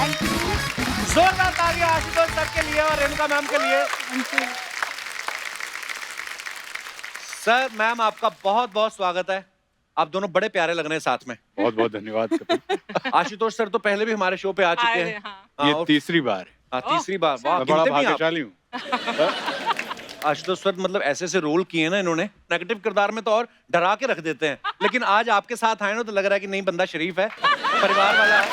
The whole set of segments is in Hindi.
जोरदार तालियां आशुतोष सर के लिए और रेणुका मैम के लिए। सर मैम आपका बहुत बहुत स्वागत है। आप दोनों बड़े प्यारे लग रहे हैं साथ में। बहुत बहुत धन्यवाद कपिल। आशुतोष सर तो पहले भी हमारे शो पे आ चुके हैं। ये तीसरी बार है। तीसरी बार। वाह, मैं बड़ा गिनते भी हैं आप। भाग्यशाली हूँ। आशुतोष सर मतलब ऐसे ऐसे रोल किए ना इन्होंने, नेगेटिव किरदार में तो और डरा के रख देते हैं, लेकिन आज आपके साथ आए ना तो लग रहा है कि नहीं, बंदा शरीफ है, परिवार वाला है।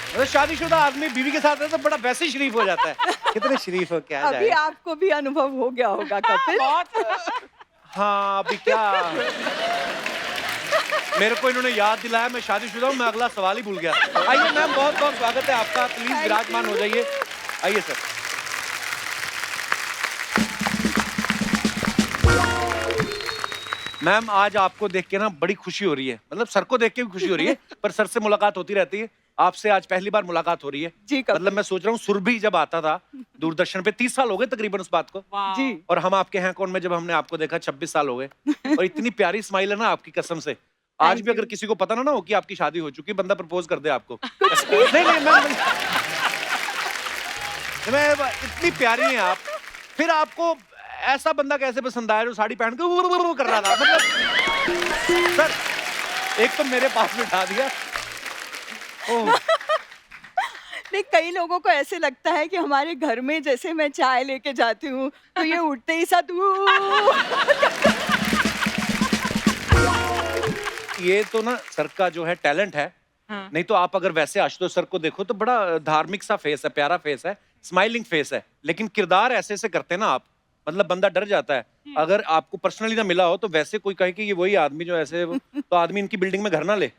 मतलब शादीशुदा आदमी बीवी के साथ है तो बड़ा वैसे ही शरीफ हो जाता है। कितने शरीफ हो क्या अभी आपको भी अनुभव हो गया होगा कपिल। हाँ अभी क्या, मेरे को इन्होंने याद दिलाया, मैं शादीशुदा हूँ, मैं अगला सवाल ही भूल गया। आइए मैम, बहुत बहुत स्वागत है आपका, प्लीज विराजमान हो जाइए। आइए सर। मैम आज आपको देख के ना बड़ी खुशी हो रही है, मतलब सर को देख के भी खुशी हो रही है, पर सर से मुलाकात होती रहती है, आपसे आज पहली बार मुलाकात हो रही है। जी मतलब मैं सोच रहा हूँ सुरभि जब आता था दूरदर्शन पे, 30 साल हो गए तकरीबन उस बात को। जी। और हम आपके हैं कौन में जब हमने आपको देखा 26 साल हो गए। और इतनी प्यारी स्माइल है ना आपकी, कसम से। आज भी अगर किसी को पता ना हो कि आपकी शादी हो चुकी, बंदा प्रपोज कर दे आपको। नहीं नहीं मैं इतनी प्यारी हैं आप, फिर आपको ऐसा बंदा कैसे पसंद आया जो साड़ी पहन के वो कर रहा था। मतलब सर एक तो मेरे पास बिठा दिया। ओह नहीं, कई लोगों को ऐसे लगता है कि हमारे घर में जैसे मैं चाय लेके जाती हूँ तो ये उठते ही साथ ये तो ना सर का जो है टैलेंट है। हाँ। नहीं तो आप अगर वैसे आशुतोष सर को देखो तो बड़ा धार्मिक सा फेस है, प्यारा फेस है, स्माइलिंग फेस है, लेकिन किरदार ऐसे ऐसे करते हैं ना आप, मतलब बंदा डर जाता है। अगर आपको पर्सनली ना मिला हो तो वैसे कोई कहे कि ये वही आदमी जो ऐसे, तो आदमी इनकी बिल्डिंग में घर ना ले।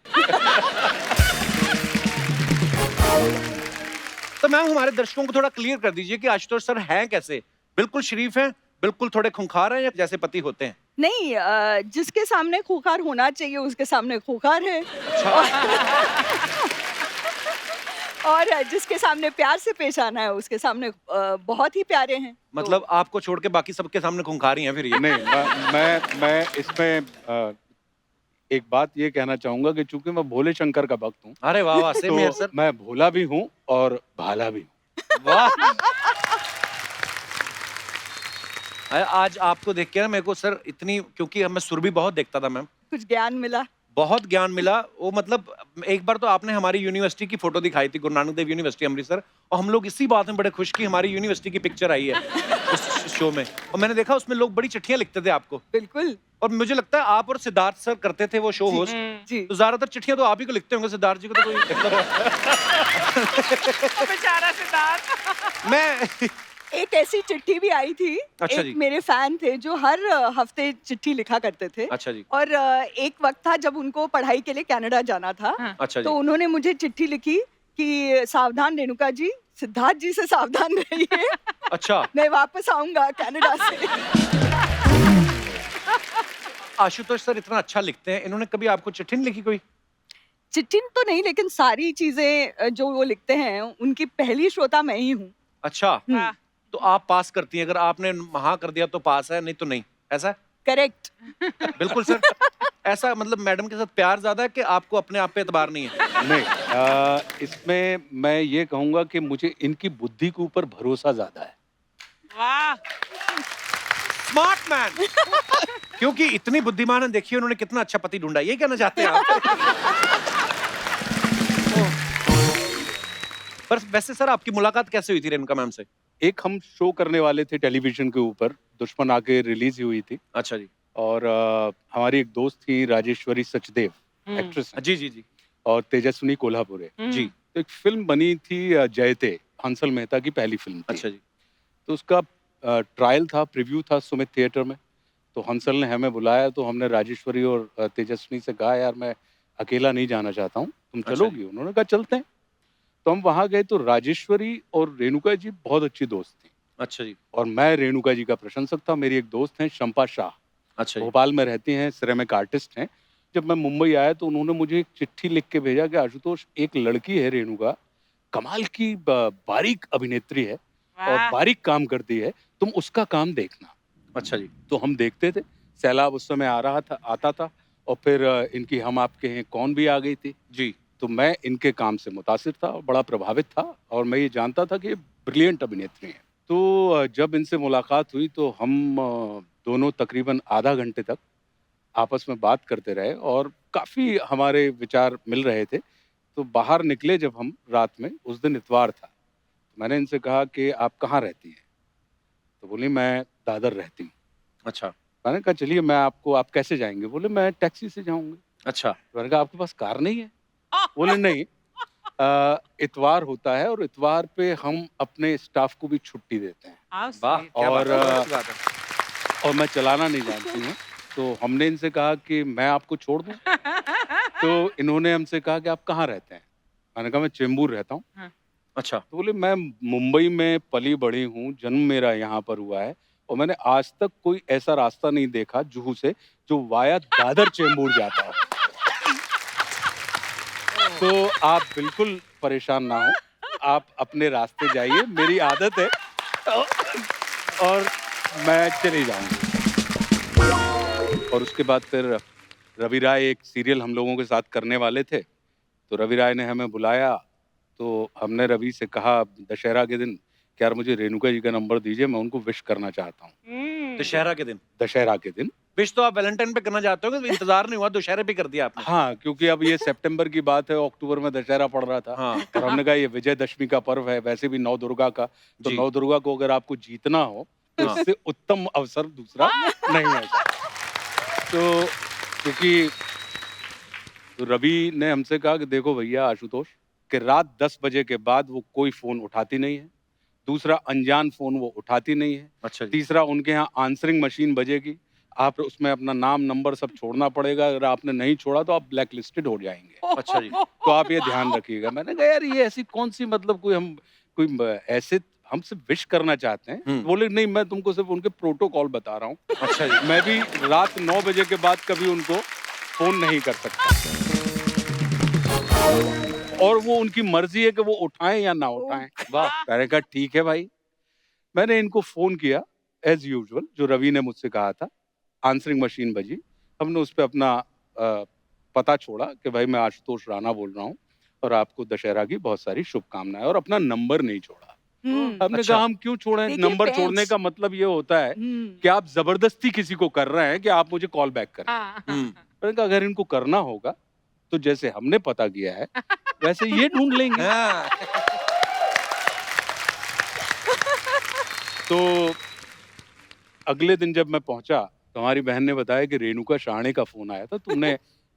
तो मैम हमारे दर्शकों को थोड़ा क्लियर कर दीजिए कि आशुतोष सर हैं कैसे, बिल्कुल शरीफ हैं, बिल्कुल थोड़े खूंखार हैं, या जैसे पति होते हैं? नहीं, जिसके सामने खूंखार होना चाहिए उसके सामने खूंखार है। और जिसके सामने प्यार से पेश आना है उसके सामने बहुत ही प्यारे हैं। मतलब आपको छोड़ के बाकी सबके सामने खूंखार ही हैं फिर ये? नहीं, मैं इसमें एक बात ये कहना चाहूंगा कि चूंकि मैं भोले शंकर का भक्त हूँ, अरे वाह वाह, सेम हियर तो सर। मैं भोला भी हूँ और भाला भी हूँ। वाह। आज आपको देख के ना मेरे को सर इतनी, क्योंकि मैं सुरभि बहुत देखता था मैम, कुछ ज्ञान मिला। बहुत ज्ञान मिला। वो मतलब एक बार तो आपने हमारी यूनिवर्सिटी की फोटो दिखाई थी, गुरु नानक देव यूनिवर्सिटी अमृतसर, और हम लोग इसी बात में बड़े खुश कि हमारी यूनिवर्सिटी की पिक्चर आई है उस शो में, और मैंने देखा उसमें लोग बड़ी चिट्ठियां लिखते थे आपको। बिल्कुल। और मुझे लगता है आप और सिद्धार्थ सर करते थे वो शो होस्ट, जी। तो ज्यादातर चिट्ठियां तो आप ही को लिखते होंगे, सिद्धार्थ जी को तो कोई बेचारा सिद्धार्थ। मैं एक ऐसी चिट्ठी भी आई थी। अच्छा जी। एक मेरे फैन थे जो हर हफ्ते चिट्ठी लिखा करते थे। अच्छा जी। और एक वक्त था जब उनको पढ़ाई के लिए कनाडा जाना था। अच्छा जी। तो उन्होंने मुझे चिट्ठी लिखी कि सावधान रेणुका जी, सिद्धार्थ जी से सावधान रहिए। अच्छा। मैं वापस आऊंगा कनाडा से। आशुतोष सर इतना अच्छा लिखते हैं, इन्होंने कभी आपको चिट्ठी नहीं लिखी कोई? चिट्ठी तो नहीं, लेकिन सारी चीजें जो वो लिखते हैं उनकी पहली श्रोता मैं ही हूँ। अच्छा। तो आप पास करती हैं, अगर आपने हाँ कर दिया तो पास है, नहीं तो नहीं, ऐसा? करेक्ट। बिल्कुल सर। ऐसा मतलब मैडम के साथ प्यार ज्यादा है कि आपको अपने आप पे एतबार नहीं है? नहीं, इसमें मैं ये कहूंगा कि मुझे इनकी बुद्धि के ऊपर भरोसा ज्यादा है। वाह, स्मार्ट मैन। क्योंकि इतनी बुद्धिमान है, देखिए उन्होंने कितना अच्छा पति ढूंढा, ये कहना चाहते हैं आप? पर वैसे सर आपकी मुलाकात कैसे हुई थी रेणुका मैम से? एक हम शो करने वाले थे टेलीविजन के ऊपर, दुश्मन आके रिलीज हुई थी। अच्छा जी। और हमारी एक दोस्त थी राजेश्वरी सचदेव, एक्ट्रेस हैं, जी जी जी। और तेजस्विनी कोल्हापुरे जी। तो एक फिल्म बनी थी जयते, हंसल मेहता की पहली फिल्म थी। अच्छा जी। तो उसका ट्रायल था, प्रीव्यू था सुमित थिएटर में। तो हंसल ने हमें बुलाया, तो हमने राजेश्वरी और तेजस्विनी से कहा यार मैं अकेला नहीं जाना चाहता हूँ, तुम अच्छा चलोगी? उन्होंने कहा चलते हैं। तो हम वहां गए तो राजेश्वरी और रेणुका जी बहुत अच्छी दोस्त थी। अच्छा जी। और मैं रेणुका जी का प्रशंसक था। मेरी एक दोस्त हैं शंपा शाह, अच्छा जी। भोपाल में रहती हैं, सिरेमिक आर्टिस्ट हैं। जब मैं मुंबई आया तो उन्होंने मुझे एक चिट्ठी लिख के भेजा कि आशुतोष, एक लड़की है रेणुका, कमाल की बारीक अभिनेत्री है और बारीक काम करती है, तुम उसका काम देखना। अच्छा जी। तो हम देखते थे। सैलाब उस समय आ रहा था, आता था, और फिर इनकी हम आपके हैं कौन भी आ गई थी। जी। तो मैं इनके काम से मुतासिर था और बड़ा प्रभावित था और मैं ये जानता था कि ये ब्रिलियंट अभिनेत्री हैं। तो जब इनसे मुलाकात हुई तो हम दोनों तकरीबन आधा घंटे तक आपस में बात करते रहे और काफ़ी हमारे विचार मिल रहे थे। तो बाहर निकले जब हम रात में, उस दिन इतवार था। तो मैंने इनसे कहा कि आप कहाँ रहती हैं? तो बोली मैं दादर रहती हूँ। अच्छा, मैंने कहा चलिए मैं आपको आप कैसे जाएँगे? बोले मैं टैक्सी से जाऊँगी। अच्छा। मैंने कहा आपके पास कार नहीं है? बोले नहीं, इतवार होता है और इतवार पे हम अपने स्टाफ को भी छुट्टी देते हैं वाह! क्या बात और है, बहुत अच्छी बात है। और मैं चलाना नहीं जानती हूँ। तो हमने इनसे कहा कि मैं आपको छोड़ दूँ? तो इन्होंने हमसे कहा कि आप कहाँ रहते हैं? मैंने कहा मैं चेंबूर रहता हूँ। अच्छा, तो बोले मैं मुंबई में पली-बड़ी हूँ, जन्म मेरा यहाँ पर हुआ है और मैंने आज तक कोई ऐसा रास्ता नहीं देखा जुहू से जो वाया दादर चेंबूर जाता हो। तो आप बिल्कुल परेशान ना हों, आप अपने रास्ते जाइए, मेरी आदत है और मैं चली जाऊँगी। और उसके बाद फिर रवि राय एक सीरियल हम लोगों के साथ करने वाले थे, तो रवि राय ने हमें बुलाया, तो हमने रवि से कहा दशहरा के दिन कि यार मुझे रेणुका जी का नंबर दीजिए, मैं उनको विश करना चाहता हूँ। दशहरा के दिन। दशहरा के दिन। विश तो आप वैलेंटाइन पे करना चाहते हो, इंतजार नहीं हुआ, दशहरे पे कर दिया आपने। हाँ, क्योंकि अब ये सितंबर की बात है, अक्टूबर में दशहरा पड़ रहा था हाँ। और हमने कहा ये विजयदशमी का पर्व है, वैसे भी नौ दुर्गा का, तो जी। नौ दुर्गा को अगर आपको जीतना हो, तो हाँ। इससे उत्तम अवसर दूसरा नहीं है। तो क्योंकि तो रवि ने हमसे कहा कि देखो भैया आशुतोष, कि रात 10 बजे के बाद वो कोई फ़ोन उठाती नहीं है। दूसरा अनजान फ़ोन वो उठाती नहीं है। अच्छा जी। तीसरा उनके यहाँ आंसरिंग मशीन बजेगी। आप उसमें अपना नाम, नंबर सब छोड़ना पड़ेगा। अगर आपने नहीं छोड़ा तो आप ब्लैक लिस्टेड हो जाएँगे। अच्छा जी। तो आप ये ध्यान रखिएगा। मैंने कहा यार ये ऐसी कौन-सी मतलब कोई ऐसे हमसे विश करना चाहते हैं। हुँ। बोले नहीं मैं तुमको सिर्फ़ उनके प्रोटोकॉल बता रहा हूँ। अच्छा जी। मैं भी रात 9 बजे के बाद कभी उनको फ़ोन नहीं कर सकता। और वो उनकी मर्ज़ी है कि वो उठाएँ या ना उठाएँ। वाह! मैंने कहा ठीक है भाई। मैंने इनको फ़ोन किया एज़ यूजुअल जो रवि ने मुझसे कहा था। आंसरिंग मशीन बजी। हमने उस पे अपना पता छोड़ा कि भाई मैं आशुतोष राणा बोल रहा हूँ और आपको दशहरा की बहुत सारी शुभकामनाएँ और अपना नंबर नहीं छोड़ा। हमने अच्छा। कहा हम क्यों छोड़ें? देखिए, नंबर छोड़ने पेंच। का मतलब ये होता है हम्म। कि आप ज़बरदस्ती किसी को कर रहे हैं कि आप मुझे कॉल बैक करें। हुँ। मैंने कहा अगर इनको करना होगा, तो जैसे हमने पता किया है, वैसे ये ढूँढ लेंगे। हाँ। तो अगले दिन जब मैं पहुँचा, तो हमारी बहन ने बताया कि रेणुका शहाणे का फ़ोन आया था, तुमने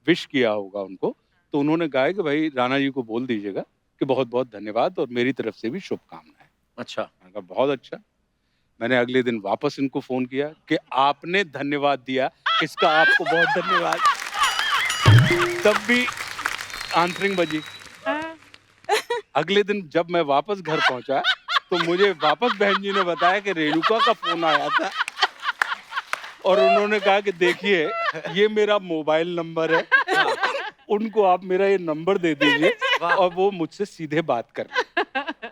विश किया होगा उनको। तो उन्होंने कहा है कि भाई राणा जी को बोल दीजिएगा कि बहुत-बहुत धन्यवाद और मेरी तरफ से भी शुभकामनाएँ। अच्छा। मैंने कहा बहुत अच्छा। मैंने अगले दिन वापस इनको फ़ोन किया कि आपने धन्यवाद दिया, इसका आपको बहुत धन्यवाद। तब भी आंसरिंग बजी। अगले दिन जब मैं वापस घर पहुंचा तो मुझे वापस बहन जी ने बताया कि रेणुका का फोन आया था और उन्होंने कहा कि देखिए ये मेरा मोबाइल नंबर है, उनको आप मेरा ये नंबर दे दीजिए और वो मुझसे सीधे बात कर लें।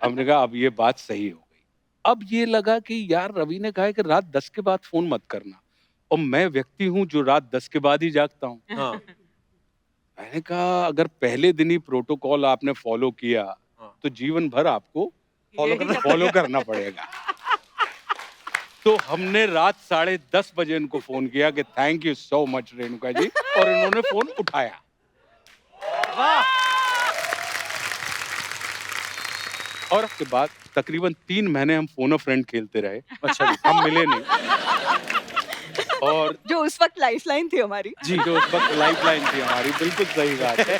हमने कहा अब ये बात सही हो गई। अब ये लगा कि यार रवि ने कहा है कि रात 10 के बाद फोन मत करना और मैं व्यक्ति हूँ जो रात 10 के बाद ही जागता हूँ। हाँ। मैंने कहा अगर पहले दिन ही प्रोटोकॉल आपने फॉलो किया हाँ। तो जीवन भर आपको फॉलो फॉलो करना पड़ेगा। तो हमने रात 10:30 बजे इनको फोन किया कि thank you so much Renuka ji और इन्होंने फोन उठाया। वाह! और उसके बाद तकरीबन 3 महीने हम फोन अ फ्रेंड खेलते रहे। अच्छा जी। हम मिले नहीं। और जो उस वक्त लाइफलाइन थी हमारी। जी जो उस वक्त लाइफलाइन थी हमारी, बिल्कुल सही बात है।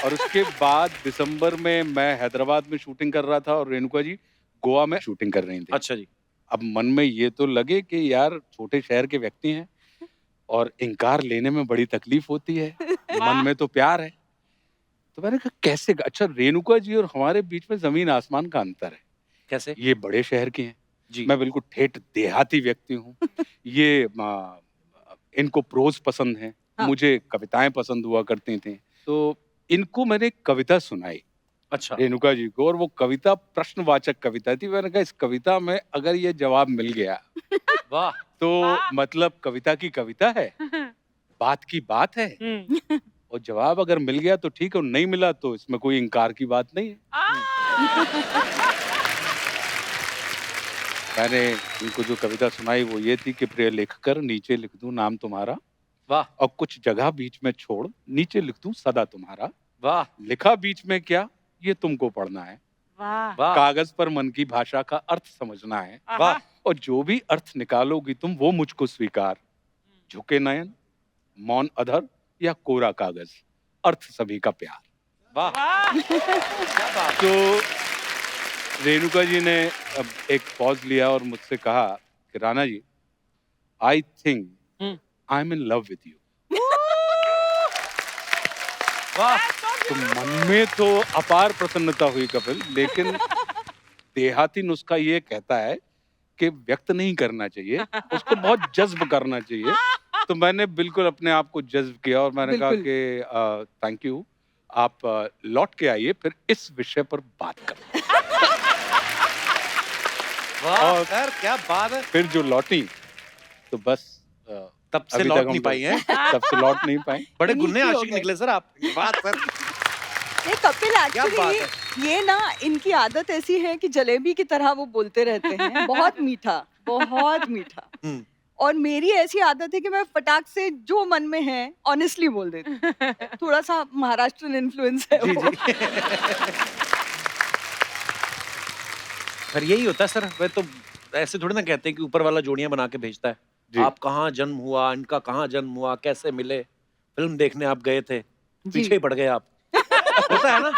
और उसके बाद दिसंबर में मैं हैदराबाद में शूटिंग कर रहा था और रेणुका जी गोवा में शूटिंग कर रही थी। अच्छा जी। अब मन में ये तो लगे कि यार छोटे शहर के व्यक्ति हैं और इनकार लेने में बड़ी तकलीफ होती है, मन में तो प्यार है। तो मैंने कहा कैसे? अच्छा रेणुका जी और हमारे बीच में जमीन आसमान का अंतर है। कैसे? ये बड़े शहर की हैं, जी। मैं बिल्कुल ठेठ देहाती व्यक्ति हूँ। ये इनको प्रोज पसंद है, हाँ। मुझे कविताएं पसंद हुआ करती थी। तो इनको मैंने एक कविता सुनाई अच्छा। रेणुका जी को और वो कविता प्रश्नवाचक कविता थी। मैंने कहा इस कविता में अगर ये जवाब मिल गया वाह! तो मतलब कविता की कविता है, बात की बात है। और जवाब अगर मिल गया तो ठीक है, और नहीं मिला तो इसमें कोई इनकार की बात नहीं है। मैंने उनको जो कविता सुनाई वो ये थी कि प्रिय लिखकर नीचे लिख दूं नाम तुम्हारा, वाह और कुछ जगह बीच में छोड़ नीचे लिख दूं सदा तुम्हारा। वाह लिखा बीच में क्या ये तुमको पढ़ना है, वाह वाह कागज पर मन की भाषा का अर्थ समझना है, वाह और जो भी अर्थ निकालोगी तुम वो मुझको स्वीकार। झुके नयन, मौन अधर या कोरा कागज, अर्थ सभी का प्यार। वाह क्या बात। तो रेणुका जी ने अब एक पॉज लिया और मुझसे कहा कि Rana ji, I think I am in love with you. वाह तो मन में तो अपार प्रसन्नता हुई कपिल, लेकिन देहाती नुस्खा ये कहता है कि व्यक्त नहीं करना चाहिए, उसको बहुत जज्ब करना चाहिए। तो मैंने बिल्कुल अपने आप को जज्ब किया और मैंने कहा कि थैंक यू, आप लौट के आइए फिर इस विषय पर बात करें। वाह और- सर क्या बात है। फिर जो लौटी तो बस तब से अभी लौट तक हम नहीं पाई है। तब से लौट नहीं पाए। बड़े इन्हीं गुन्ने की हो आशिक गए। निकले सर आप। बात सर ये कपिल बात एक्चुअली ये ना इनकी आदत ऐसी है कि जलेबी की तरह वो बोलते रहते हैं, बहुत मीठा, बहुत मीठा। हम्म। और मेरी ऐसी आदत है कि मैं फटाक से जो मन में है ऑनेस्टली बोल देती हूँ। थोड़ा सा महाराष्ट्रन इन्फ्लुएंस है जी वो। जी। पर यही होता है सर। वे तो ऐसे थोड़ी ना कहते हैं कि ऊपर वाला जोड़ियां बना के भेजता है। जी। आप कहाँ जन्म हुआ, इनका कहाँ जन्म हुआ, कैसे मिले, फिल्म देखने आप गए थे, पीछे ही पड़ गए आप। होता है ना।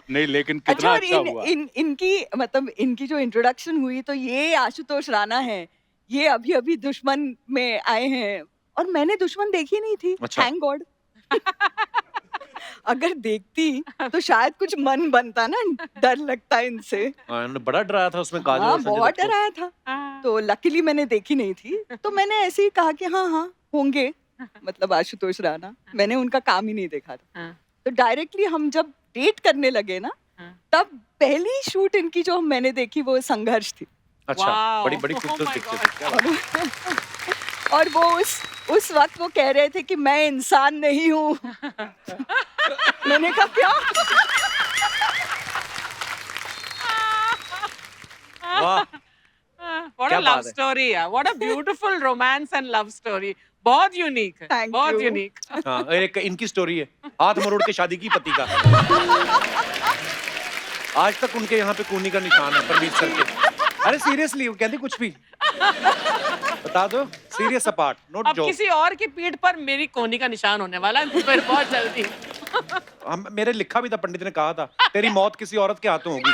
नहीं, लेकिन अच्छा, कितना और अच्छा हुआ। इनकी मतलब इनकी जो इंट्रोडक्शन हुई तो ये आशुतोष राणा है, ये अभी अभी दुश्मन में आए हैं और मैंने दुश्मन देखी नहीं थी। अच्छा। Thank God. अगर देखती तो शायद कुछ मन बनता ना, डर लगता है इनसे। हाँ, इन्होंने बड़ा डराया था उसमें काजल हाँ, और संजय बहुत दत्त को। डराया था। तो लकीली मैंने देखी नहीं थी, तो मैंने ऐसे ही कहा कि हाँ हाँ होंगे, मतलब आशुतोष राणा। मैंने उनका काम ही नहीं देखा था। तो डायरेक्टली हम जब डेट करने लगे ना, तब पहली शूट इनकी जो मैंने देखी वो संघर्ष थी। अच्छा, Wow. बड़ी बड़ी Oh खूबसूरत my पिक्चर God. थी। क्या बात। और वो उस वक्त वो कह रहे थे कि मैं इंसान नहीं हूँ। मैंने कहा क्या? वाह What क्या a बात love है। story है। What a beautiful romance and love story. बहुत यूनिक है। Thank बहुत you. यूनिक। हाँ, और एक इनकी स्टोरी है, हाथ मरोड़ के शादी की पति का। आज तक उनके यहाँ पे कूनी का निशान है परमीत सर के। अरे सीरियसली वो कहती कुछ भी बता दो, सीरियस अपार्ट, नोट अब जोक। किसी और की पीठ पर मेरी कोहनी का निशान होने वाला है फिर बहुत जल्दी। हम मेरे लिखा भी था, पंडित ने कहा था तेरी मौत किसी औरत के हाथों होगी।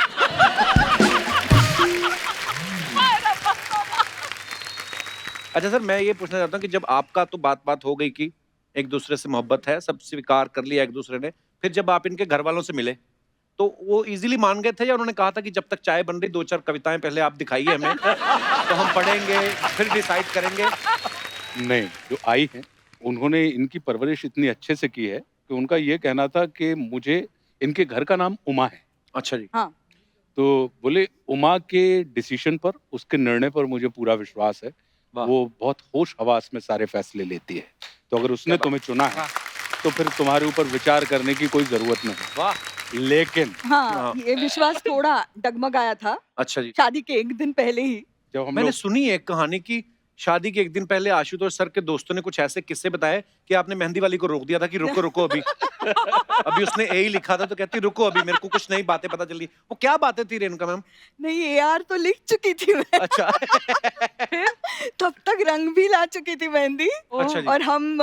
अच्छा सर, मैं ये पूछना चाहता हूँ कि जब आपका तो बात हो गई कि एक दूसरे से मोहब्बत है, सब स्वीकार कर लिया एक दूसरे ने, फिर जब आप इनके घर वालों से मिले तो वो इजीली मान गए थे या उन्होंने कहा था कि जब तक चाय बन रही 2-4 कविताएं पहले आप दिखाइए हमें तो हम पढ़ेंगे फिर डिसाइड करेंगे? नहीं, जो आई है उन्होंने इनकी परवरिश इतनी अच्छे से की है कि उनका ये कहना था कि मुझे, इनके घर का नाम उमा है, अच्छा जी। हाँ, तो बोले उमा के डिसीजन पर, उसके निर्णय पर मुझे पूरा विश्वास है। वाह। वो बहुत होश हवास में सारे फैसले लेती है, तो अगर उसने क्या बात। तुम्हें चुना है तो फिर तुम्हारे ऊपर विचार करने की कोई जरूरत नहीं। वाह। लेकिन हाँ, हाँ। ये विश्वास थोड़ा डगमगाया था अच्छा जी। शादी के एक दिन पहले ही। जब हम मैंने लोग सुनी है एक कहानी की शादी के एक दिन पहले आशुतोष सर के दोस्तों ने कुछ ऐसे किस्से बताए कि आपने मेहंदी वाली को रोक दिया था कि रुको रुको अभी अभी उसने ए ही लिखा था तो कहती रुको अभी मेरे को कुछ नई बातें पता चली। वो क्या बातें थी रेणुका मैम? नहीं, AR तो लिख चुकी थी मैं। अच्छा। तब तक रंग भी ला चुकी थी मेहंदी। अच्छा जी। और हम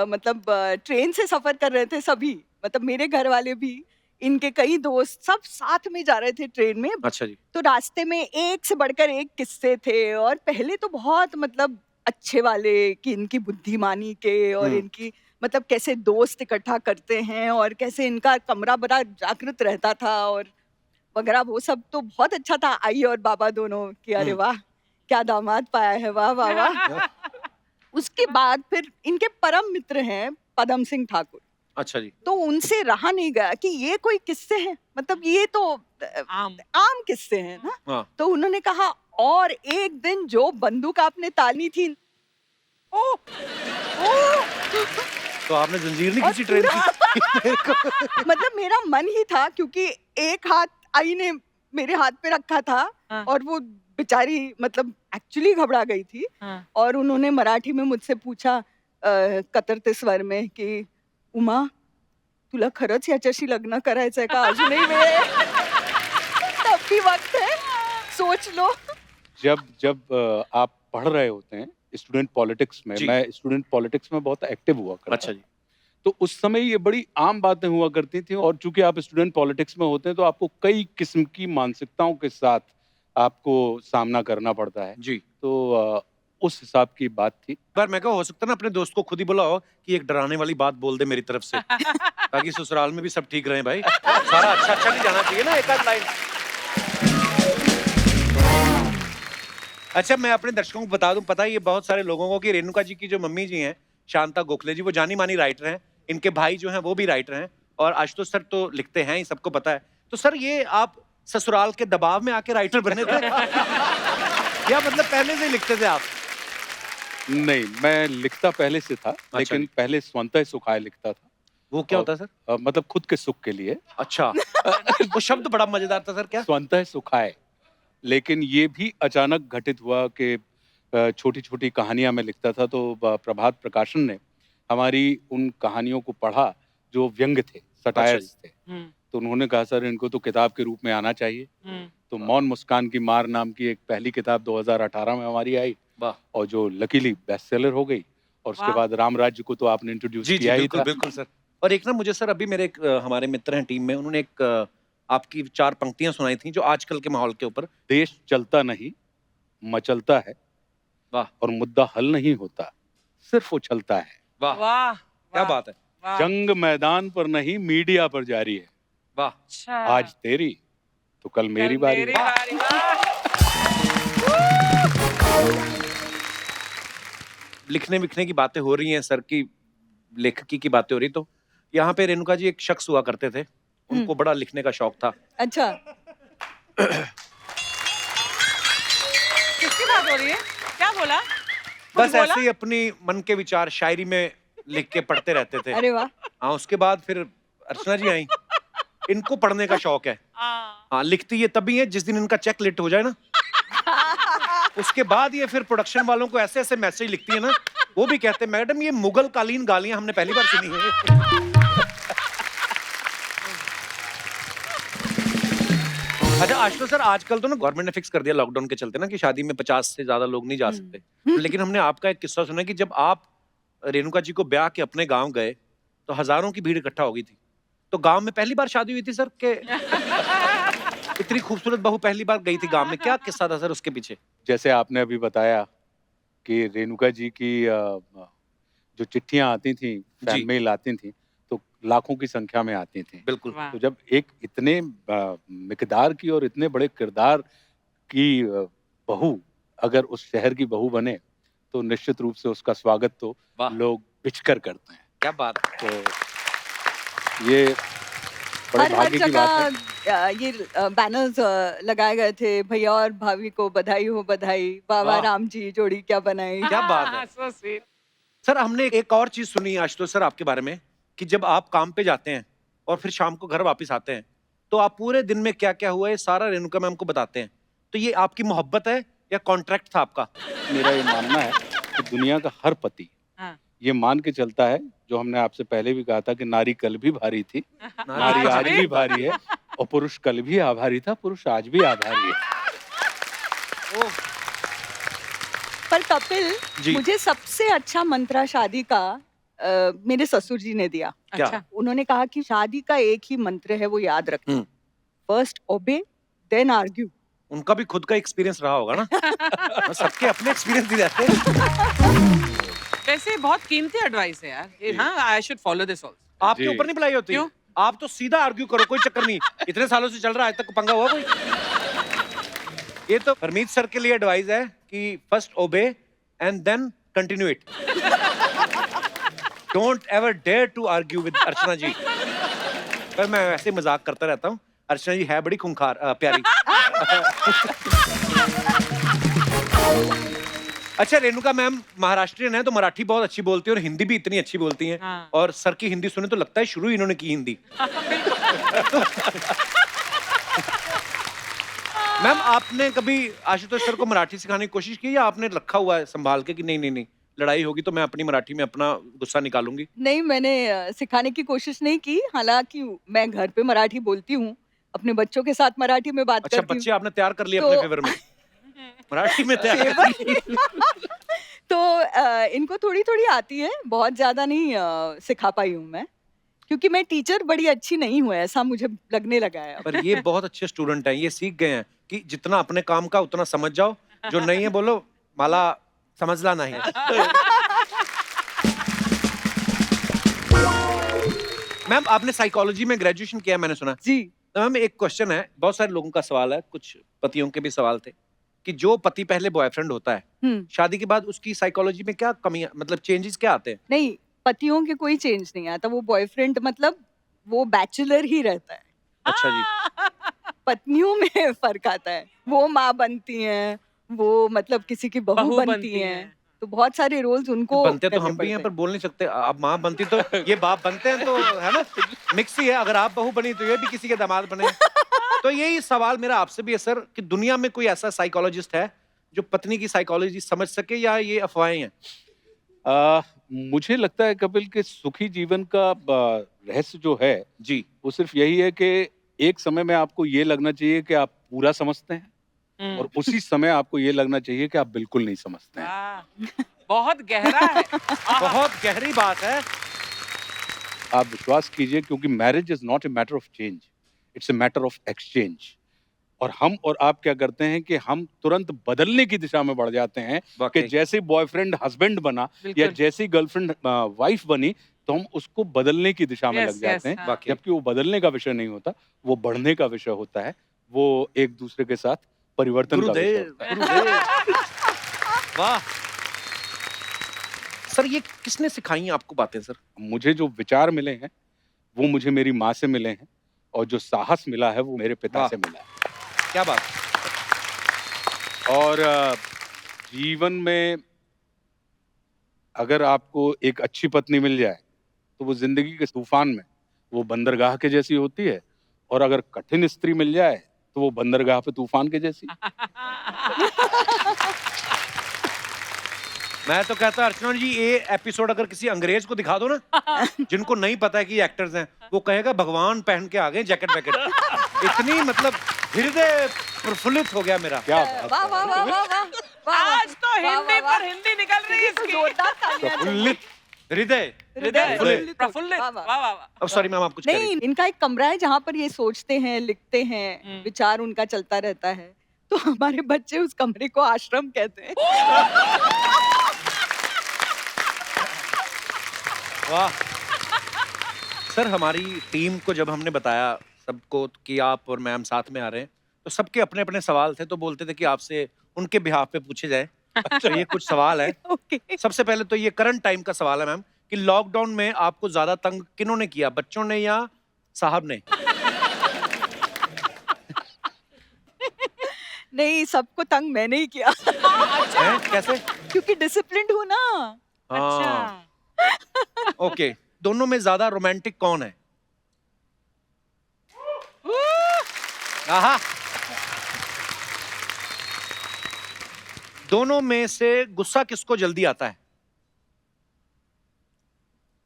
मतलब ट्रेन से सफर कर रहे थे सभी, मतलब मेरे घर वाले भी, इनके कई दोस्त, सब साथ में जा रहे थे ट्रेन में। अच्छा जी। तो रास्ते में एक से बढ़कर एक किस्से थे और पहले तो बहुत मतलब अच्छे वाले कि इनकी बुद्धिमानी के और इनकी मतलब कैसे दोस्त इकट्ठा करते हैं और कैसे इनका कमरा बड़ा जागृत रहता था और वगैरह, वो सब तो बहुत अच्छा था। आई और बाबा दोनों कि अरे वाह क्या दामाद पाया है, वाह वाह वाह। उसके बाद फिर इनके परम मित्र हैं पदम सिंह ठाकुर, अच्छा जी। तो उनसे रहा नहीं गया कि ये कोई किस्से हैं, मतलब ये तो आम किस्से हैं ना। हाँ। तो उन्होंने कहा और एक दिन जो बंदूक आपने तानी थी, तो आपने जंजीर नहीं खींची ट्रेन की? मतलब मेरा मन ही था, क्योंकि एक हाथ आई ने मेरे हाथ पे रखा था हाँ। और वो बेचारी मतलब एक्चुअली घबरा गई थी हाँ। और उन्होंने मराठी में मुझसे पूछा कतरते स्वर में कि उमा तुला खरंच याच्याशी लग्न करायचंय का, अजूनही वेळ आहे? तब भी वक्त है, सोच लो. जब आप पढ़ रहे होते हैं स्टूडेंट पॉलिटिक्स में, जी। मैं स्टूडेंट पॉलिटिक्स में बहुत एक्टिव हुआ करता अच्छा था। जी। तो उस समय ये बड़ी आम बातें हुआ करती थी, और चूंकि आप स्टूडेंट पॉलिटिक्स में होते हैं तो आपको कई किस्म की मानसिकताओं के साथ आपको सामना करना पड़ता है। जी। तो उस हिसाब की बात थी। पर मैं कहा हो सकता है ना अपने दोस्त को खुद ही बुलाओ कि एक डराने वाली बात बोल दे मेरी तरफ से, ताकि ससुराल में भी सब ठीक रहे भाई। सारा अच्छा अच्छा नहीं जाना चाहिए ना, एक आध लाइन। अच्छा, मैं अपने दर्शकों को बता दूं, पता है ये बहुत सारे लोगों को कि रेणुका जी की जो मम्मी जी हैं, शांता गोखले जी, वो जानी मानी राइटर हैं। इनके भाई जो हैं वो भी राइटर हैं, और आशुतोष सर तो लिखते हैं ही, सबको पता है। तो सर ये आप ससुराल के दबाव में आके राइटर बने थे या मतलब पहले से ही लिखते थे आप? नहीं, मैं लिखता पहले से था, लेकिन जी। पहले स्वतः सुखाए लिखता था। वो क्या होता है सर? मतलब खुद के सुख के लिए अच्छा। वो शब्द बड़ा मजेदार था सर। क्या? स्वतः सुखाए। लेकिन ये भी अचानक घटित हुआ कि छोटी छोटी कहानियां मैं लिखता था, तो प्रभात प्रकाशन ने हमारी उन कहानियों को पढ़ा जो व्यंग थे, सटायर्स थे। तो उन्होंने कहा सर इनको तो किताब के रूप में आना चाहिए। तो मौन मुस्कान की मार नाम की एक पहली किताब 2018 में हमारी आई, वाह। और जो लकीली बेस्ट सेलर हो गई। और उसके वाह। बाद राम राज्य को तो आपने इंट्रोड्यूस जी जी, किया ही बिल्कुल था। बिल्कुल सर। और एक ना मुझे सर अभी मेरे एक हमारे मित्र हैं टीम में, उन्होंने एक आपकी 4 पंक्तियां सुनाई थी जो आजकल के माहौल के ऊपर। देश चलता नहीं, मचलता है। वाह। और मुद्दा हल नहीं होता, सिर्फ उछलता है। वाह, वाह। क्या वाह, बात है। वाह। जंग मैदान पर नहीं, मीडिया पर जारी है। वाह। अच्छा। आज तेरी तो कल मेरी बारी मेरी है। बारी। वाह। लिखने विखने की बातें हो रही हैं सर की, लेखकी की बातें हो रही, तो यहाँ पे रेणुका जी एक शख्स हुआ करते थे, उनको बड़ा लिखने का शौक था। अच्छा. किसकी बात हो रही है? क्या बोला? कुछ बस बोला? ऐसे ही अपनी मन के विचार शायरी में लिख के पढ़ते रहते थे। अरे वाह. हाँ, उसके बाद फिर अर्चना जी आई, इनको पढ़ने का शौक है। हाँ। हाँ, लिखती ये तभी है जिस दिन इनका चेक लेट हो जाए ना, उसके बाद ये फिर प्रोडक्शन वालों को ऐसे ऐसे मैसेज लिखती है ना, वो भी कहते हैं मैडम ये मुगल कालीन गालियां हमने पहली बार सुनी है। अच्छा आशुतोष सर, आजकल तो ना गवर्नमेंट ने फिक्स कर दिया लॉकडाउन के चलते ना कि शादी में 50 से ज्यादा लोग नहीं जा सकते, लेकिन हमने आपका एक किस्सा सुना कि जब आप रेणुका जी को ब्याह के अपने गांव गए तो हजारों की भीड़ इकट्ठा हो गई थी। तो गांव में पहली बार शादी हुई थी सर के इतनी खूबसूरत बहू पहली बार गई थी गांव में, क्या किस्सा था सर उसके पीछे? जैसे आपने अभी बताया कि रेणुका जी की जो चिट्ठियां आती थी, फैन मेल आती थी, तो लाखों की संख्या में आती थी। बिल्कुल। वाह। तो जब एक इतने मिकदार की और इतने बड़े किरदार की बहू अगर उस शहर की बहू बने, तो निश्चित रूप से उसका स्वागत तो वाह। लोग बिछकर करते हैं। क्या बात है। तो ये बड़े हर भाग्य की बात है। जगह ये बैनर्स लगाए गए थे, भैया और भाभी को बधाई हो बधाई, बाबा वाह। राम जी जोड़ी क्या बनाई. क्या बात है। So sweet. सर हमने एक और चीज सुनी आशुतोष सर आपके बारे में कि जब आप काम पे जाते हैं और फिर शाम को घर वापस आते हैं तो आप पूरे दिन में क्या क्या हुआ है सारा रेणुका मैम को बताते हैं। तो ये आपकी मोहब्बत है या कॉन्ट्रैक्ट था आपका? मेरा ये मानना है कि दुनिया का हर पति हाँ। ये मान के चलता है, जो हमने आपसे पहले भी कहा था कि नारी कल भी भारी थी, नारी आज भी भारी है, और पुरुष कल भी आभारी था, पुरुष आज भी आभारी है। पर कपिल, जी। मुझे सबसे अच्छा मंत्रा शादी का मेरे ससुर जी ने दिया. क्या? अच्छा। उन्होंने कहा कि शादी का एक ही मंत्र है, वो याद रखना, फर्स्ट ओबे देन आर्ग्यू. उनका भी खुद का एक्सपीरियंस रहा होगा ना। सबके अपने एक्सपीरियंस भी रहते हैं। वैसे बहुत कीमती एडवाइस है यार ये, हाँ I should follow this also. आपके जी। ऊपर नहीं बुलाई होती? क्यों? आप तो सीधा आर्ग्यू करो, कोई चक्कर नहीं। इतने सालों से चल रहा है, आज तक पंगा हुआ कोई? ये तो हरमीत सर के लिए एडवाइस है कि first obey and then continue it. Don't ever dare to argue with Archana ji. पर मैं वैसे ही मजाक करता रहता हूँ, अर्चना जी है बड़ी खूंखार प्यारी। अच्छा रेणुका मैम महाराष्ट्रियन है तो मराठी बहुत अच्छी बोलती है और हिंदी भी इतनी अच्छी बोलती हैं। हाँ। और सर की हिंदी सुने तो लगता है शुरू ही इन्होंने की हिंदी। मैम आपने कभी आशुतोष सर को मराठी सिखाने की कोशिश की या आपने रखा हुआ है संभाल के कि नहीं नहीं नहीं लड़ाई होगी तो मैं अपनी मराठी में अपना गुस्सा निकालूंगी? नहीं, मैंने सिखाने की कोशिश नहीं की। हालांकि मैं घर पे मराठी बोलती हूँ, अपने बच्चों के साथ मराठी में बात अच्छा करती बच्चे हूँ। आपने तैयार कर लिए तो- अपने फेवर में मराठी में तैयार कर लिए। तो इनको थोड़ी थोड़ी आती है, बहुत ज्यादा नहीं सिखा पाई हूँ मैं, क्योंकि मैं टीचर बड़ी अच्छी नहीं हूँ, ऐसा मुझे लगने लगा है अब। पर ये बहुत अच्छे स्टूडेंट हैं, ये सीख गए हैं कि जितना अपने काम का उतना समझ जाओ, जो नहीं है बोलो माला समझला नहीं। मैम आपने साइकोलॉजी में ग्रेजुएशन किया मैंने सुना। जी। तो मैम एक क्वेश्चन है, बहुत सारे लोगों का सवाल है, कुछ पतियों के भी सवाल थे कि जो पति पहले बॉयफ्रेंड होता है शादी के बाद उसकी साइकोलॉजी में क्या कमियां मतलब चेंजेस क्या आते हैं? नहीं, पतियों के कोई चेंज नहीं आता, वो बॉयफ्रेंड मतलब वो बैचलर ही रहता है। अच्छा जी। पत्नियों में फर्क आता है, वो माँ बनती हैं, वो मतलब किसी की बहू बहू बनती बनती हैं, हैं। तो बहुत सारे रोल्स उनको बनते तो करने हम भी हैं पड़ते पर बोल नहीं सकते। आप माँ बनती तो ये बाप बनते हैं तो है ना, मिक्स ही है। अगर आप बहू बनी तो ये भी किसी के दामाद बने। तो यही सवाल मेरा आपसे भी है सर कि दुनिया में कोई ऐसा साइकोलॉजिस्ट है जो पत्नी की साइकोलॉजी समझ सके या ये अफवाहें हैं? मुझे लगता है कपिल के सुखी जीवन का रहस्य जो है जी। वो सिर्फ यही है कि एक समय में आपको ये लगना चाहिए कि आप पूरा समझते हैं और उसी समय आपको ये लगना चाहिए कि आप बिल्कुल नहीं समझते हैं। वाह, बहुत गहरा है। बहुत गहरी बात है। आप विश्वास कीजिए, क्योंकि marriage is not a matter of change, it's a matter of exchange. और हम और आप क्या करते हैं कि हम तुरंत बदलने की दिशा में बढ़ जाते हैं कि वाकई। जैसे बॉयफ्रेंड हस्बैंड बना या बिल्कुल। जैसी गर्लफ्रेंड वाइफ बनी तो हम उसको बदलने की दिशा में Yes, लग जाते yes, हैं, वाकई। जबकि वो बदलने का विषय नहीं होता, वो बढ़ने का विषय होता है, वो एक दूसरे के साथ परिवर्तन का विषय गुरुदेव होता है। गुरुदेव वाह सर, ये किसने सिखाई आपको बातें सर? मुझे जो विचार मिले हैं वो मुझे मेरी माँ से मिले हैं और जो साहस मिला है वो मेरे पिता वाह। से मिला है। क्या बात। और जीवन में अगर आपको एक अच्छी पत्नी मिल जाए तो वो जिंदगी के तूफान में वो बंदरगाह के जैसी होती है, और अगर कठिन स्त्री मिल जाए तो वो बंदरगाह पे तूफान के जैसी। मैं तो कहता अर्चना जी ये एपिसोड अगर किसी अंग्रेज को दिखा दो ना जिनको नहीं पता है कि ये एक्टर्स हैं, वो कहेगा भगवान पहन के आ गए जैकेट वैकेट। इतनी मतलब हृदय प्रफुल्लित हो गया मेरा। क्या बात वाह है। वाह वाह वाह वाह वाह। आज तो वाह, हिंदी वाह, पर हिंदी निकल रही है तो इसकी। जोरदार तालियां चाहिए। प्रफुल्लित हृदय। हृदय प्रफुल्लित, प्रफुल्लित। वाह, वाह वाह। वाह वाह। अब सॉरी मैम आप कुछ कह रही नहीं, इनका एक कमरा है जहाँ पर ये सोचते हैं, लिखते हैं, विचार उनका चलता रहता है, तो हमारे बच्चे उस कमरे को आश्रम कहते हैं। वाह सर, हमारी टीम को जब हमने बताया सबको कि आप और मैम साथ में आ रहे हैं तो सबके अपने अपने सवाल थे, तो बोलते थे कि आपसे उनके बिहाफ पे पूछे जाए। तो ये कुछ सवाल है। ओके। सबसे पहले तो ये करंट टाइम का सवाल है मैम कि लॉकडाउन में आपको ज्यादा तंग किन्होंने किया, बच्चों ने या साहब ने? नहीं, सबको तंग मैंने ही किया हैं? कैसे? क्योंकि डिसिप्लिन्ड हूँ ना। हाँ, अच्छा। ओके। दोनों में ज्यादा रोमांटिक कौन है? आहा। दोनों में से गुस्सा किसको जल्दी आता है?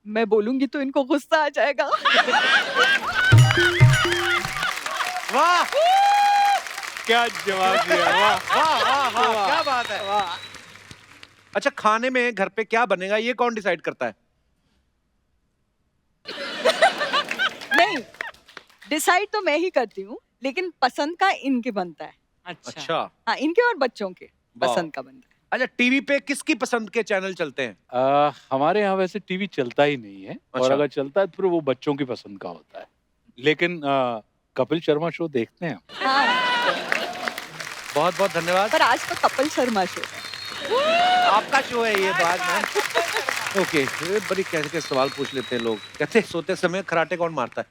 मैं बोलूंगी तो इनको गुस्सा आ जाएगा। वाह क्या जवाब दिया, वाह। वाह वाह वाह, क्या बात है। वाह। अच्छा, खाने में घर पे क्या बनेगा ये कौन डिसाइड करता है? नहीं, डिसाइड तो मैं ही करती हूँ, लेकिन पसंद का इनके बनता है। अच्छा। अच्छा हाँ, इनके और बच्चों के वाह। पसंद का बनता है। अच्छा, टीवी पे किसकी पसंद के चैनल चलते हैं? हमारे यहाँ वैसे टीवी चलता ही नहीं है, और अच्छा। अगर चलता है तो फिर वो बच्चों की पसंद का होता है, लेकिन कपिल शर्मा शो देखते हैं हम। हाँ, बहुत बहुत धन्यवाद। पर आज तो कपिल शर्मा शो है। आपका शो है ये बात मैम। ओके, ये बड़ी कैसे कैसे सवाल पूछ लेते हैं लोग। कहते हैं सोते समय खराटे कौन मारता है?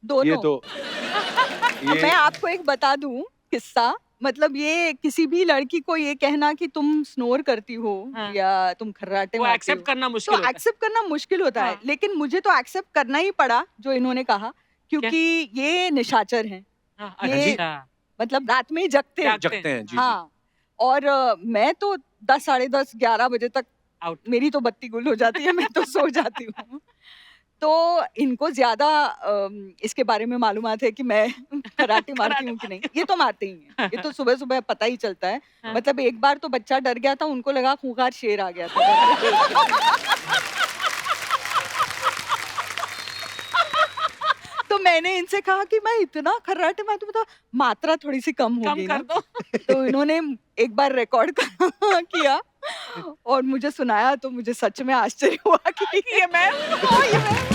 दोनों। ये तो अब मैं आपको एक बता दूं किस्सा मतलब ये किसी भी लड़की को ये कहना कि तुम स्नोर करती हो हाँ। या तुम खर्राटे वो मारती एक्सेप्ट हो, करना तो मुश्किल होता है। एक्सेप्ट करना मुश्किल होता है। हाँ। लेकिन मुझे तो एक्सेप्ट करना ही पड़ा जो इन्होंने कहा, क्योंकि ये निशाचर हैं। हाँ, ये अच्छा। मतलब रात में ही जगते हैं। जागते जगते हैं जी जी। हाँ, और मैं तो 10 साढ़े 10 11 बजे तक आउट। मेरी तो बत्ती गुल हो जाती है, मैं तो सो जाती हूँ। तो इनको ज्यादा इसके बारे में मालूमात है कि मैं कराटे मारती हूँ कि नहीं। ये तो मारते ही हैं, ये तो सुबह सुबह पता ही चलता है। हाँ। मतलब एक बार तो बच्चा डर गया था, उनको लगा खूंखार शेर आ गया था। तो मैंने इनसे कहा कि मैं इतना खर्राटे मारती हूँ, तो मात्रा थोड़ी सी कम कम होगी ना। कर दो। तो इन्होंने एक बार रिकॉर्ड किया और मुझे सुनाया, तो मुझे सच में आश्चर्य हुआ कि ये मैं हाँ, ये मैं।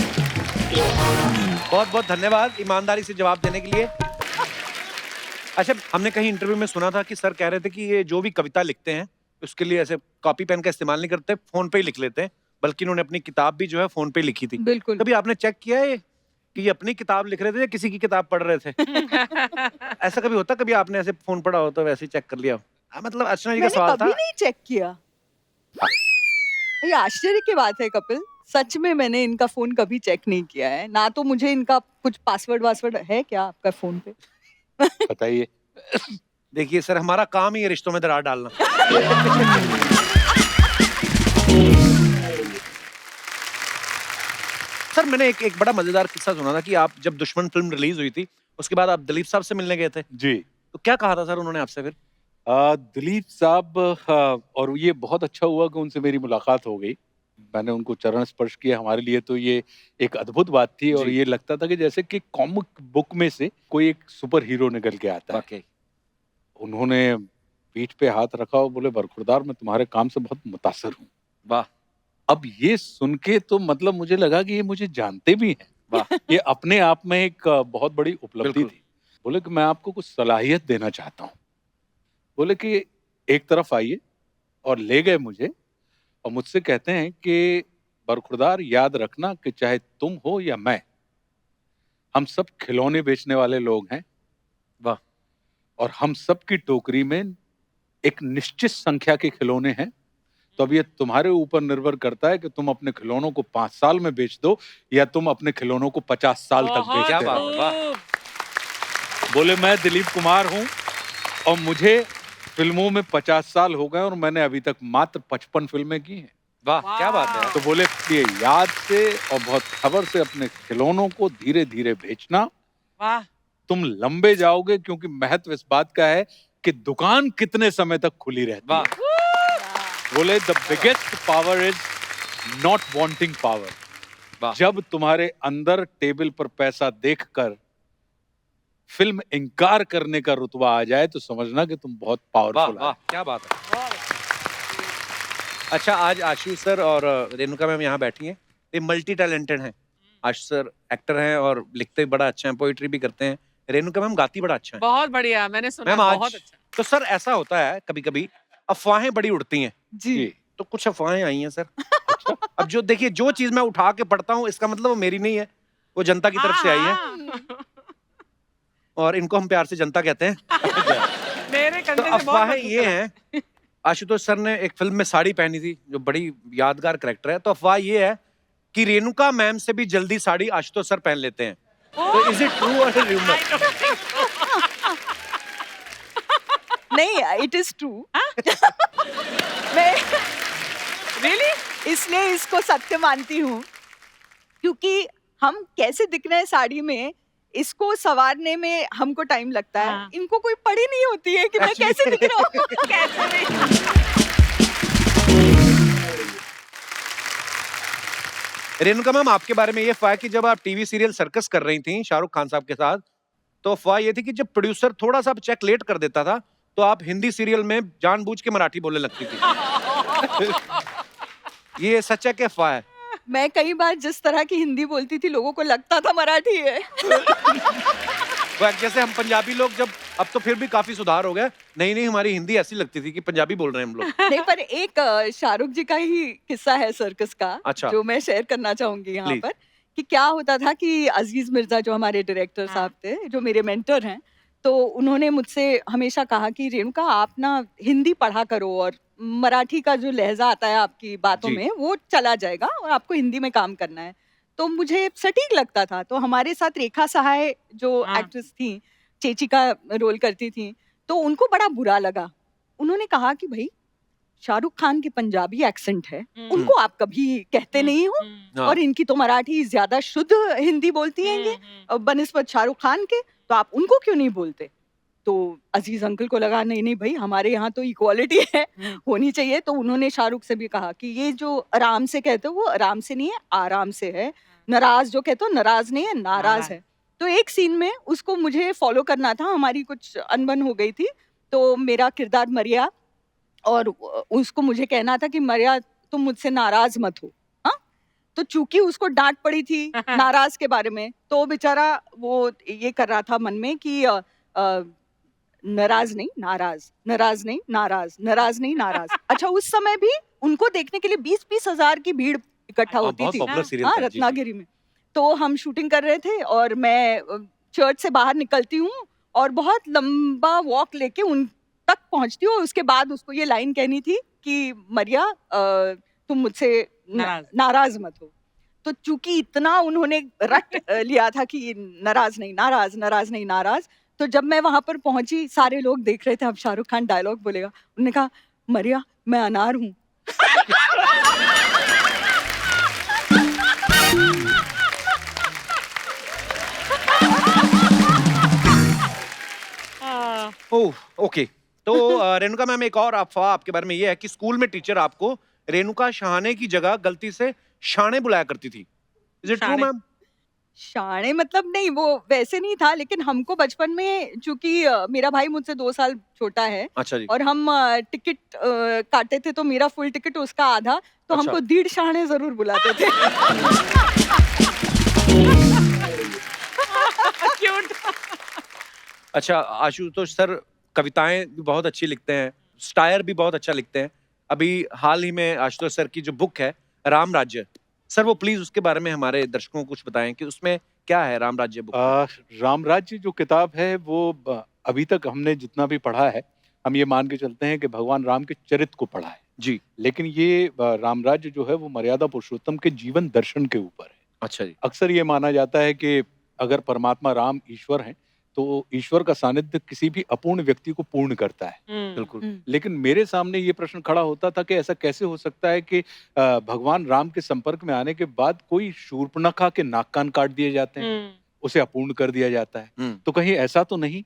बहुत बहुत धन्यवाद ईमानदारी से जवाब देने के लिए। अच्छा, हमने कहीं इंटरव्यू में सुना था कि सर कह रहे थे कि ये जो भी कविता लिखते हैं उसके लिए ऐसे कॉपी पेन का इस्तेमाल नहीं करते, फोन पे ही लिख लेते हैं, बल्कि इन्होंने अपनी किताब भी जो है फोन पे ही लिखी थी। बिल्कुल। कभी आपने चेक किया है कि ये अपनी किताब लिख रहे थे या किसी की किताब पढ़ रहे थे? ऐसा कभी होता, कभी आपने ऐसे फोन पढ़ा हो तो वैसे ही चेक कर लिया? मतलब अर्चना जी का मैंने सवाल कभी था। नहीं चेक किया। ये आश्चर्य की बात है कपिल, सच में मैंने इनका फोन कभी चेक नहीं किया है। ना तो मुझे इनका कुछ पासवर्ड वासवर्ड है क्या आपका फोन पे? बताइए। देखिए सर, हमारा काम ही है रिश्तों में दरार डालना। सर मैंने एक बड़ा मजेदार किस्सा सुना था कि आप जब दुश्मन फिल्म रिलीज हुई थी उसके बाद आप दिलीप साहब से मिलने गए थे, जी। तो क्या कहा था सर उन्होंने आपसे फिर? दिलीप साहब, और ये बहुत अच्छा हुआ कि उनसे मेरी मुलाकात हो गई। मैंने उनको चरण स्पर्श किया। हमारे लिए तो ये एक अद्भुत बात थी, और जी। ये लगता था कि जैसे कि कॉमिक बुक में से कोई एक सुपर हीरो निकल के आता है। वाकई। उन्होंने पीठ पे हाथ रखा और बोले, बरखुरदार, मैं तुम्हारे काम से बहुत मुतासर हूँ। वाह अब ये सुन के तो मतलब मुझे लगा कि ये मुझे जानते भी हैं। वाह। ये अपने आप में एक बहुत बड़ी उपलब्धि बिल्कुल। थी। बोले कि मैं आपको कुछ सलाहियत देना चाहता हूँ। बोले कि एक तरफ आइए, और ले गए मुझे, और मुझसे कहते हैं कि बरखुरदार, याद रखना कि चाहे तुम हो या मैं, हम सब खिलौने बेचने वाले लोग हैं। वाह। और हम सब की टोकरी में एक निश्चित संख्या के खिलौने हैं। तो अब ये तुम्हारे ऊपर निर्भर करता है कि तुम अपने खिलौनों को 5 साल में बेच दो, या तुम अपने खिलौनों को 50 साल तक बहुत क्या बेचते बात रहो। है, वाह। खूब। बोले, मैं दिलीप कुमार हूं, और मुझे फिल्मों में 50 साल हो गए, और मैंने अभी तक मात्र 55 फिल्में की हैं। वाह क्या बात है। तो बोले, ये याद से और बहुत खबर से अपने खिलौनों को धीरे धीरे बेचना। वाह। तुम लंबे जाओगे, क्योंकि महत्व इस बात का है कि दुकान कितने समय तक खुली रहती वाह। है। बोले, the biggest power is not wanting power. वाह। जब तुम्हारे अंदर टेबल पर पैसा देखकर फिल्म इनकार करने का रुतबा आ जाए, तो समझना कि तुम बहुत वाह पावरफुल वाह है। क्या बात है। अच्छा, आज आशीष सर और रेणुका मैम यहाँ बैठी हैं। ये मल्टी टैलेंटेड हैं। आशीष सर एक्टर हैं और लिखते बड़ा अच्छा है, पोइट्री भी करते हैं। रेणुका मैम गाती बड़ा अच्छा है। बहुत बढ़िया, मैंने सुना। मैम आज बहुत अच्छा। तो सर ऐसा होता है कभी कभी अफवाहें बड़ी उड़ती हैं, जी। तो कुछ अफवाहें आई हैं सर। अब जो देखिए, जो चीज मैं उठा के पढ़ता हूँ इसका मतलब वो मेरी नहीं है, वो जनता की तरफ से आई है, हाँ। और इनको हम प्यार से जनता कहते हैं। मेरे तो कंधे से बहुत अफवाहें बदबू ये करा। हैं, आशुतोष सर ने एक फिल्म में साड़ी पहनी थी जो बड़ी यादगार करैक्टर है, तो अफवाह ये है कि रेणुका मैम से भी जल्दी साड़ी आशुतोष सर पहन लेते हैं। तो इज इट ट्रू और rumour? I don't think so. नहीं, इट इज ट्रू। मैं Really? इसलिए इसको सत्य मानती हूँ, क्योंकि हम कैसे दिख रहे हैं साड़ी में, इसको सवारने में हमको टाइम लगता है। हाँ। इनको कोई पड़ी नहीं होती है कि मैं Actually- कैसे दिख रहा हूँ। कैसे नहीं? रेणुका मैम, आपके बारे में ये अफवाह है कि जब आप टीवी सीरियल सर्कस कर रही थी शाहरुख खान साहब के साथ, तो अफवाह ये थी कि जब प्रोड्यूसर थोड़ा सा चेक लेट कर देता था तो आप हिंदी सीरियल में जानबूझ के मराठी बोलने लगती थी। ये सच है कि अफवाह है? मैं कई बार जिस तरह की हिंदी बोलती थी, लोगों को लगता था मराठी है। वो जैसे हम पंजाबी लोग, जब अब तो फिर भी काफी सुधार हो गया, नहीं हमारी हिंदी ऐसी लगती थी कि पंजाबी बोल रहे हैं हम लोग। नहीं, पर एक शाहरुख जी का ही किस्सा है सर्कस का, अच्छा। जो मैं शेयर करना चाहूंगी यहाँ Please. पर, कि क्या होता था कि अजीज मिर्जा जो हमारे डायरेक्टर हाँ। साहब थे, जो मेरे मेंटर हैं, तो उन्होंने मुझसे हमेशा कहा कि रेणुका आप ना हिंदी पढ़ा करो और मराठी का जो लहजा आता है आपकी बातों जी। में वो चला जाएगा और आपको हिंदी में काम करना है। तो मुझे सटीक लगता था। तो हमारे साथ रेखा सहाय जो हाँ। एक्ट्रेस थी, चेची का रोल करती थी, तो उनको बड़ा बुरा लगा। उन्होंने कहा कि भई शाहरुख खान की पंजाबी एक्सेंट है, उनको आप कभी कहते नहीं हो हाँ। और इनकी तो मराठी ज़्यादा शुद्ध हिंदी बोलती हैंगे बनिस्बत शाहरुख खान के, तो आप उनको क्यों नहीं बोलते? तो अजीज अंकल को लगा नहीं नहीं भाई हमारे यहाँ तो इक्वालिटी है होनी चाहिए। तो उन्होंने शाहरुख से भी कहा कि ये जो आराम से कहते हो वो आराम से नहीं है, आराम से है। नाराज जो कहते हो नाराज नहीं है, नाराज है। तो एक सीन में उसको मुझे फॉलो करना था, हमारी कुछ अनबन हो गई थी। तो मेरा किरदार मरिया और उसको मुझे कहना था कि मरिया तुम मुझसे नाराज मत हो। हाँ, तो चूंकि उसको डांट पड़ी थी नाराज के बारे में, तो बेचारा वो ये कर रहा था मन में कि नाराज नहीं नाराज, नाराज नहीं नाराज, नाराज नहीं नाराज। अच्छा उस समय भी उनको देखने के लिए 20-20 हजार की भीड़ इकट्ठा होती बहुत थी। पॉपुलर सीरियल हाँ, था, जी, जी। रत्नागिरी में। तो हम शूटिंग कर रहे थे और मैं चर्च से बाहर निकलती हूँ और बहुत लंबा वॉक लेके उन तक पहुंचती हूँ। उसके बाद उसको ये लाइन कहनी थी कि मरिया तुम मुझसे नाराज मत हो। तो चूंकि इतना उन्होंने रट लिया था कि नाराज नहीं नाराज, नाराज नहीं नाराज, तो जब मैं वहां पर पहुंची सारे लोग देख रहे थे अब शाहरुख खान डायलॉग बोलेगा। उन्होंने कहा मरिया मैं अनार हूँ। ओह, ओके। तो रेणुका मैम एक और अफवाह आपके बारे में ये है कि स्कूल में टीचर आपको रेणुका शहाने की जगह गलती से शाणे बुलाया करती थी। इज इट ट्रू शाणे? मैम? शाणे मतलब नहीं, वो वैसे नहीं था, लेकिन हमको बचपन में चूंकि मेरा भाई मुझसे 2 साल छोटा है अच्छा जी। और हम टिकट काटे थे, तो मेरा फुल टिकट उसका आधा, तो अच्छा। हमको दीड़ शाणे जरूर बुलाते थे। क्यूट। अच्छा, आशुतोष सर कविताएं भी बहुत अच्छी लिखते हैं, स्टायर भी बहुत अच्छा लिखते हैं। अभी हाल ही में आशुतोष सर की जो बुक है राम राज्य, सर वो प्लीज उसके बारे में हमारे दर्शकों को कुछ बताएं कि उसमें क्या है राम राज्य बुक में? रामराज्य जो किताब है वो अभी तक हमने जितना भी पढ़ा है, हम ये मान के चलते हैं कि भगवान राम के चरित्र को पढ़ा है। जी। लेकिन ये रामराज्य जो है वो मर्यादा पुरुषोत्तम के जीवन दर्शन के ऊपर है। अच्छा जी। अक्सर ये माना जाता है कि अगर परमात्मा राम ईश्वर हैं, तो ईश्वर का सानिध्य किसी भी अपूर्ण व्यक्ति को पूर्ण करता है। बिल्कुल। लेकिन मेरे सामने ये प्रश्न खड़ा होता था कि ऐसा कैसे हो सकता है कि भगवान राम के संपर्क में आने के बाद कोई शूर्पणखा के नाक कान काट दिए जाते हैं, उसे अपूर्ण कर दिया जाता है। तो कहीं ऐसा तो नहीं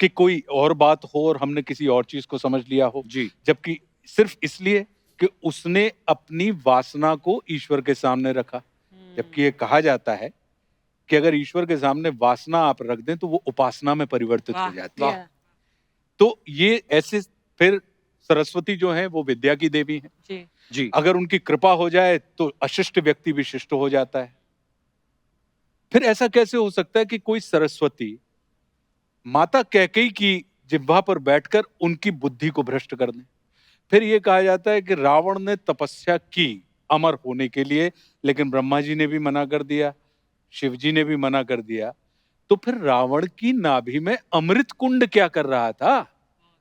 कि कोई और बात हो और हमने किसी और चीज को समझ लिया हो, जी। जबकि सिर्फ इसलिए कि उसने अपनी वासना को ईश्वर के सामने रखा। जबकि ये कहा जाता है कि अगर ईश्वर के सामने वासना आप रख दें तो वो उपासना में परिवर्तित हो जाती है। तो ये ऐसे फिर सरस्वती जो है वो विद्या की देवी है। जी। जी। अगर उनकी कृपा हो जाए तो अशिष्ट व्यक्ति भी शिष्ट हो जाता है। फिर ऐसा कैसे हो सकता है कि कोई सरस्वती माता कैकेयी की जिह्वा पर बैठकर उनकी बुद्धि को भ्रष्ट कर दे? फिर ये कहा जाता है कि रावण ने तपस्या की अमर होने के लिए, लेकिन ब्रह्मा जी ने भी मना कर दिया, शिव जी ने भी मना कर दिया। तो फिर रावण की नाभि में अमृत कुंड क्या कर रहा था?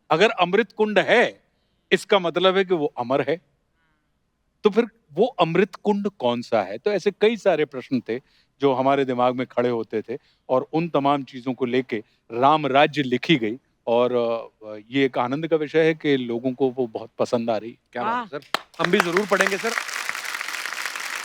अगर अमृत कुंड है, इसका मतलब है कि वो अमर है। तो फिर वो अमृत कुंड कौन सा है? तो ऐसे कई सारे प्रश्न थे जो हमारे दिमाग में खड़े होते थे और उन तमाम चीजों को लेके राम राज्य लिखी गई। और ये एक आनंद का विषय है कि लोगों को वो बहुत पसंद आ रही है। क्या बात है सर, हम भी जरूर पढ़ेंगे सर।